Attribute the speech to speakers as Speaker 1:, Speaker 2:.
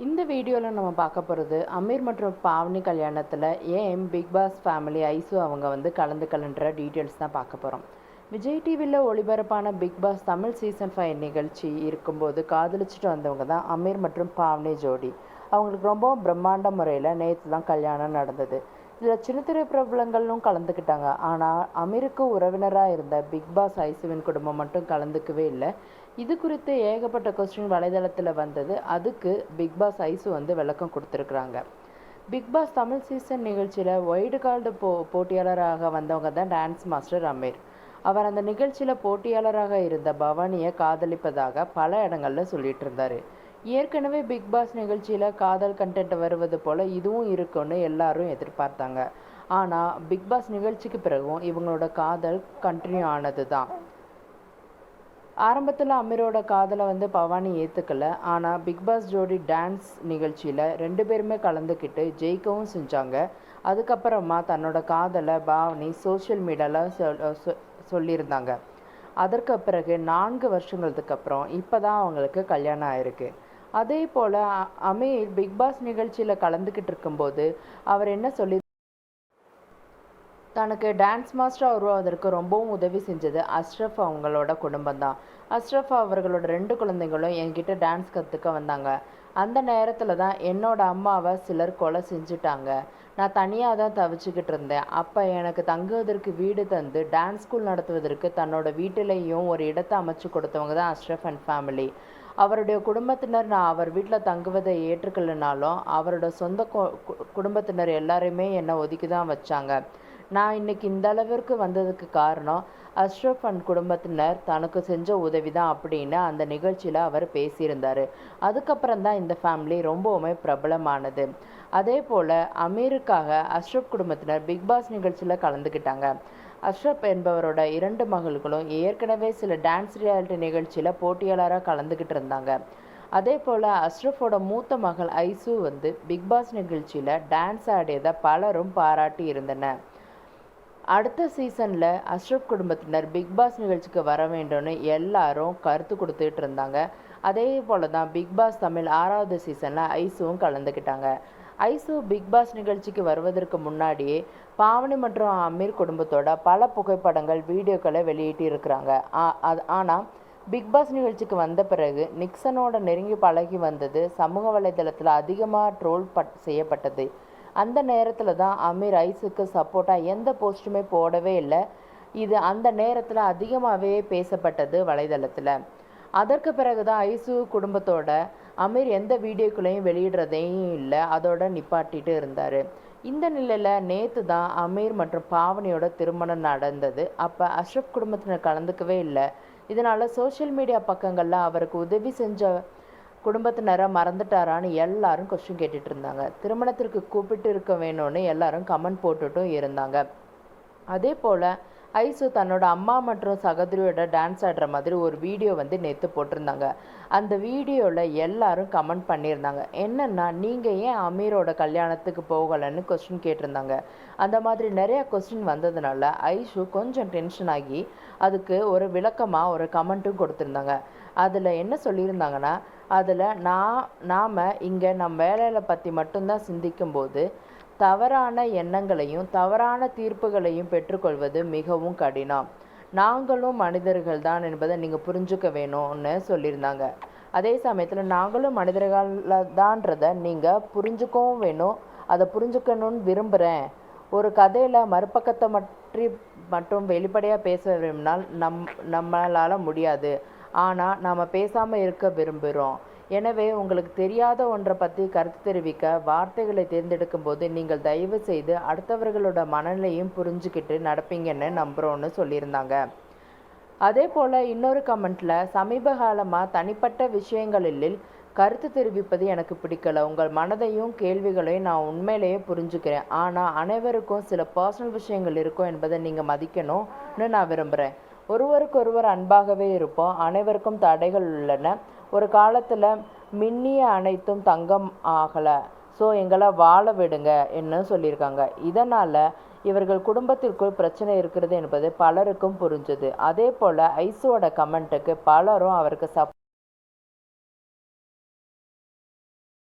Speaker 1: இந்த வீடியோவில் நம்ம பார்க்க போகிறது அமீர் மற்றும் பாவனி கல்யாணத்தில் ஏன் பிக் பாஸ் ஃபேமிலி ஐசு அவங்க கலந்துக்கலன்ற டீட்டெயில்ஸ் தான் பார்க்க போகிறோம். விஜய் டிவியில் ஒளிபரப்பான பிக் பாஸ் தமிழ் சீசன் 5 நிகழ்ச்சி இருக்கும்போது காதலிச்சுட்டு வந்தவங்க தான் அமீர் மற்றும் பாவனி ஜோடி. அவங்களுக்கு ரொம்ப பிரம்மாண்ட முறையில் நேற்று தான் கல்யாணம் நடந்தது. இதில் சின்ன திரை பிரபலங்களும் கலந்துக்கிட்டாங்க. ஆனால் அமீருக்கு உறவினராக இருந்த பிக் பாஸ் ஐசுவின் குடும்பம் மட்டும் கலந்துக்கவே இல்லை. இது குறித்து ஏகப்பட்ட கொஸ்டின் வலைதளத்தில் வந்தது. அதுக்கு பிக் பாஸ் ஐசு விளக்கம் கொடுத்துருக்குறாங்க. பிக் பாஸ் தமிழ் சீசன் நிகழ்ச்சியில் ஒய்டு கால்டு போட்டியாளராக வந்தவங்க தான் டான்ஸ் மாஸ்டர் அமீர். அவர் அந்த நிகழ்ச்சியில் போட்டியாளராக இருந்த பவானியை காதலிப்பதாக பல இடங்களில் சொல்லிட்டு இருந்தார். ஏற்கனவே பிக் பாஸ் நிகழ்ச்சியில் காதல் கண்டென்ட் வருவது போல் இதுவும் இருக்குன்னு எல்லாரும் எதிர்பார்த்தாங்க. ஆனால் பிக் பாஸ் நிகழ்ச்சிக்கு பிறகும் இவங்களோட காதல் கண்டினியூ ஆனது தான். ஆரம்பத்தில் அமீரோட காதலை பவானி ஏற்றுக்கல. ஆனால் பிக் பாஸ் ஜோடி டான்ஸ் நிகழ்ச்சியில் 2 பேருமே கலந்துக்கிட்டு ஜெயிக்கவும் செஞ்சாங்க. அதுக்கப்புறமா தன்னோட காதலை பாவனி சோஷியல் மீடியாவில் சொல்லியிருந்தாங்க. அதற்கு பிறகு 4 வருஷங்களுக்கு அப்புறம் இப்போ தான் அவங்களுக்கு கல்யாணம் ஆயிருக்கு. அதே போல் அமீர் பிக் பாஸ் நிகழ்ச்சியில் கலந்துக்கிட்டு இருக்கும்போது அவர் என்ன சொல்லி தனக்கு டான்ஸ் மாஸ்டர் உருவாவதற்கு ரொம்பவும் உதவி செஞ்சது அஷ்ரஃப் அவங்களோட குடும்பம் தான். அஷ்ரஃப் அவர்களோட 2 குழந்தைங்களும் என்கிட்ட டான்ஸ் கற்றுக்க வந்தாங்க. அந்த நேரத்தில் தான் என்னோட அம்மாவை சிலர் கொலை செஞ்சுட்டாங்க. நான் தனியாக தான் தவிச்சுக்கிட்டு இருந்தேன். அப்போ எனக்கு தங்குவதற்கு வீடு தந்து டான்ஸ் ஸ்கூல் நடத்துவதற்கு தன்னோட வீட்டிலையும் ஒரு இடத்தை அமைச்சு கொடுத்தவங்க தான் அஷ்ரஃப் அண்ட் ஃபேமிலி. அவருடைய குடும்பத்தினர் நான் அவர் வீட்டில் தங்குவதை ஏற்றுக்கலைனாலும் அவரோட சொந்த குடும்பத்தினர் எல்லாருமே என்னை ஒதுக்கி தான் வச்சாங்க. நான் இன்னைக்கு இந்த அளவிற்கு வந்ததுக்கு காரணம் அஷ்ரஃப் அண்ட் குடும்பத்தினர் தனக்கு செஞ்ச உதவி தான் அப்படின்னு அந்த நிகழ்ச்சியில் அவர் பேசியிருந்தார். அதுக்கப்புறம் தான் இந்த ஃபேமிலி ரொம்பவுமே பிரபலமானது. அதே போல் அமீருக்காக அஷ்ரஃப் குடும்பத்தினர் பிக் பாஸ் நிகழ்ச்சியில் கலந்துக்கிட்டாங்க. அஷ்ரஃப் என்பவரோட 2 மகள்களும் ஏற்கனவே சில டான்ஸ் ரியாலிட்டி நிகழ்ச்சியில் போட்டியாளராக கலந்துக்கிட்டு இருந்தாங்க. அதே போல் அஷ்ரஃபோட மூத்த மகள் ஐசு பிக் பாஸ் நிகழ்ச்சியில் டான்ஸ் ஆடியதை பலரும் பாராட்டி இருந்தனர். அடுத்த சீசனில் அஷ்ரஃப் குடும்பத்தினர் பிக் பாஸ் நிகழ்ச்சிக்கு வர வேண்டும்னு எல்லாரும் கருத்து கொடுத்துட்டு இருந்தாங்க. அதே போல் தான் பிக் பாஸ் தமிழ் 6வது சீசனில் ஐசுவும் கலந்துக்கிட்டாங்க. ஐசு பிக் பாஸ் நிகழ்ச்சிக்கு வருவதற்கு முன்னாடியே பாவனி மற்றும் அமீர் குடும்பத்தோட பல புகைப்படங்கள் வீடியோக்களை வெளியிட்டு இருக்கிறாங்க. ஆனால் பிக் பாஸ் நிகழ்ச்சிக்கு வந்த பிறகு நிக்சனோட நெருங்கி பழகி வந்தது சமூக வலைதளத்தில் அதிகமாக ட்ரோல் செய்யப்பட்டது. அந்த நேரத்தில் தான் அமீர் ஐசுக்கு சப்போர்ட்டாக எந்த போஸ்ட்டுமே போடவே இல்லை. இது அந்த நேரத்தில் அதிகமாகவே பேசப்பட்டது வலைதளத்தில். அதற்கு பிறகு தான் ஐசு குடும்பத்தோட அமீர் எந்த வீடியோக்களையும் வெளியிடுறதையும் இல்லை, அதோட நிப்பாட்டிட்டு இருந்தார். இந்த நிலையில் நேற்று தான் அமீர் மற்றும் பாவனியோட திருமணம் நடந்தது. அப்போ அஷ்ரஃப் குடும்பத்தினர் கலந்துக்கவே இல்லை. இதனால் சோஷியல் மீடியா பக்கங்களில் அவருக்கு உதவி செஞ்ச குடும்பத்தினரை மறந்துட்டாரான்னு எல்லாரும் கொஸ்டின் கேட்டுட்டு இருந்தாங்க. திருமணத்திற்கு கூப்பிட்டு இருக்க வேணும்னு எல்லாரும் கமெண்ட் போட்டுட்டும் இருந்தாங்க. அதே போல் ஐசு தன்னோட அம்மா மற்றும் சகோதரியோட டான்ஸ் ஆடுற மாதிரி ஒரு வீடியோ நேற்று போட்டிருந்தாங்க. அந்த வீடியோவில் எல்லாரும் கமெண்ட் பண்ணியிருந்தாங்க. என்னென்னா, நீங்கள் ஏன் அமீரோட கல்யாணத்துக்கு போகலைன்னு கொஸ்டின் கேட்டிருந்தாங்க. அந்த மாதிரி நிறையா கொஸ்டின் வந்ததுனால ஐசு கொஞ்சம் டென்ஷன் ஆகி அதுக்கு ஒரு விளக்கமாக ஒரு கமெண்ட்டும் கொடுத்துருந்தாங்க. அதில் என்ன சொல்லியிருந்தாங்கன்னா, அதில் நாம் இங்கே நம் வேலையை பற்றி மட்டும்தான் சிந்திக்கும்போது தவறான எண்ணங்களையும் தவறான தீர்ப்புகளையும் பெற்றுக்கொள்வது மிகவும் கடினம். நாங்களும் மனிதர்கள் தான் என்பதை நீங்கள் புரிஞ்சுக்க வேணும்னு சொல்லியிருந்தாங்க. அதே சமயத்தில் நாங்களும் மனிதர்கள் தான்றதை நீங்கள் புரிஞ்சுக்கவும் வேணும், அதை புரிஞ்சுக்கணும்னு விரும்புகிறேன். ஒரு கதையில் மறுபக்கத்தை மட்டும் வெளிப்படையாக பேச விரும்பினால் நம்மளால் முடியாது. ஆனால் நாம் பேசாமல் இருக்க விரும்புகிறோம். எனவே உங்களுக்கு தெரியாத ஒன்றை பற்றி கருத்து தெரிவிக்க வார்த்தைகளை தேர்ந்தெடுக்கும் போது நீங்கள் தயவு செய்து அடுத்தவர்களோட மனநிலையும் புரிஞ்சுக்கிட்டு நடப்பீங்கன்னு நம்புகிறோன்னு சொல்லியிருந்தாங்க. அதே போல் இன்னொரு கமெண்ட்டில், சமீப காலமாக தனிப்பட்ட விஷயங்களில் கருத்து தெரிவிப்பது எனக்கு பிடிக்கல. உங்கள் மனதையும் கேள்விகளையும் நான் உண்மையிலேயே புரிஞ்சுக்கிறேன். ஆனால் அனைவருக்கும் சில பர்சனல் விஷயங்கள் இருக்கும் என்பதை நீங்கள் மதிக்கணும்னு நான் விரும்புகிறேன். ஒருவருக்கொருவர் அன்பாகவே இருப்போம். அனைவருக்கும் தடைகள் உள்ளன. ஒரு காலத்தில் மின்னிய அனைத்தும் தங்கம் ஆகலை, ஸோ எங்களை வாழ விடுங்க என்ன சொல்லியிருக்காங்க. இதனால் இவர்கள் குடும்பத்திற்குள் பிரச்சனை இருக்கிறது என்பது பலருக்கும் புரிஞ்சுது. அதே போல் ஐசுவோட கமெண்ட்டுக்கு பலரும் அவருக்கு